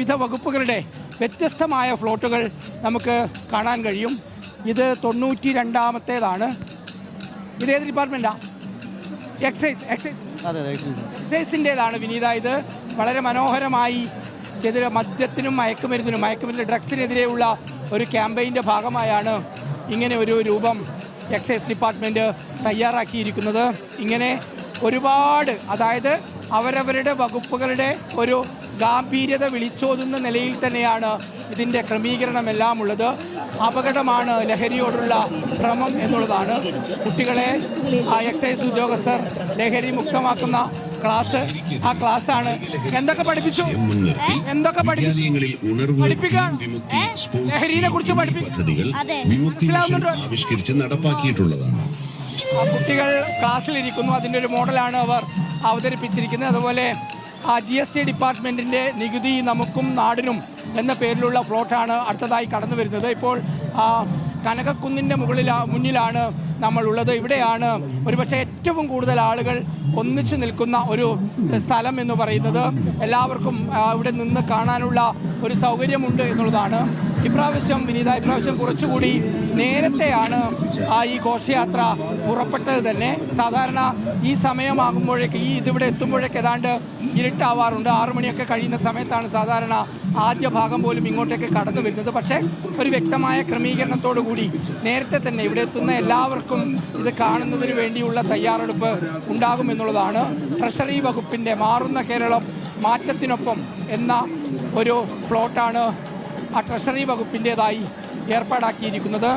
വിവിധ വകുപ്പുകളുടെ വ്യത്യസ്തമായ ഫ്ലോട്ടുകൾ നമുക്ക് കാണാൻ കഴിയും. ഇത് 92ാമത്തേതാണ്. ഇതേത് ഡിപ്പാർട്ട്മെൻറ്റാണ്? എക്സൈസിൻ്റേതാണ് വിനീത. ഇത് വളരെ മനോഹരമായി ചെയ്ത മദ്യത്തിനും മയക്കുമരുന്ന് ഡ്രഗ്സിനെതിരെയുള്ള ഒരു ക്യാമ്പയിൻ്റെ ഭാഗമായാണ് ഇങ്ങനെ ഒരു രൂപം എക്സൈസ് ഡിപ്പാർട്ട്മെൻറ്റ് തയ്യാറാക്കിയിരിക്കുന്നത്. ഇങ്ങനെ ഒരുപാട്, അതായത് അവരവരുടെ വകുപ്പുകളുടെ ഒരു ഗാംഭീര്യത വിളിച്ചോതുന്ന നിലയിൽ തന്നെയാണ് ഇതിൻ്റെ ക്രമീകരണമെല്ലാം ഉള്ളത്. അപകടമാണ് ലഹരിയോടുള്ള ഭ്രമം എന്നുള്ളതാണ്. കുട്ടികളെ എക്സൈസ് ഉദ്യോഗസ്ഥർ ലഹരി മുക്തമാക്കുന്ന ആ ക്ലാസ്സാണ്. എന്തൊക്കെ പഠിപ്പിച്ചു? പഠിപ്പിക്കാൻ ലഹരിയെ കുറിച്ച് നടപ്പാക്കിയിട്ടുള്ളതാണ്. കുട്ടികൾ ക്ലാസ്സിലിരിക്കുന്നു. അതിൻ്റെ ഒരു മോഡലാണ് അവർ അവതരിപ്പിച്ചിരിക്കുന്നത്. അതുപോലെ GST ഡിപ്പാർട്ട്മെൻറ്റിൻ്റെ നികുതി നമുക്കും നാടിനും എന്ന പേരിലുള്ള ഫ്ലോട്ടാണ് അടുത്തതായി കടന്നു വരുന്നത്. ഇപ്പോൾ കനകക്കുന്നിൻ്റെ മുന്നിലാണ് നമ്മളുള്ളത്. ഇവിടെയാണ് ഒരുപക്ഷെ ഏറ്റവും കൂടുതൽ ആളുകൾ ഒന്നിച്ചു നിൽക്കുന്ന ഒരു സ്ഥലം എന്ന് പറയുന്നത്. എല്ലാവർക്കും ഇവിടെ നിന്ന് കാണാനുള്ള ഒരു സൗകര്യമുണ്ട് എന്നുള്ളതാണ്. ഇപ്രാവശ്യം കുറച്ചുകൂടി നേരത്തെയാണ് ഈ ഘോഷയാത്ര പുറപ്പെട്ടത് തന്നെ. സാധാരണ ഈ സമയമാകുമ്പോഴേക്ക് ഇതിവിടെ എത്തുമ്പോഴേക്ക് ഏതാണ്ട് ഇരുട്ടാവാറുണ്ട്. 6 മണിയൊക്കെ കഴിയുന്ന സമയത്താണ് സാധാരണ ആദ്യ ഭാഗം പോലും ഇങ്ങോട്ടേക്ക് കടന്നു വരുന്നത്. പക്ഷേ ഒരു വ്യക്തമായ ക്രമീകരണത്തോടു കൂടി നേരത്തെ തന്നെ ഇവിടെ എത്തുന്ന എല്ലാവർക്കും ഇത് കാണുന്നതിന് വേണ്ടിയുള്ള തയ്യാറെടുപ്പ് ഉണ്ടാകുമെന്നുള്ളതാണ്. ട്രഷറി വകുപ്പിൻ്റെ മാറുന്ന കേരളം മാറ്റത്തിനൊപ്പം എന്ന ഒരു ഫ്ലോട്ടാണ് ആ ട്രഷറി വകുപ്പിൻ്റേതായി ഏർപ്പാടാക്കിയിരിക്കുന്നത്.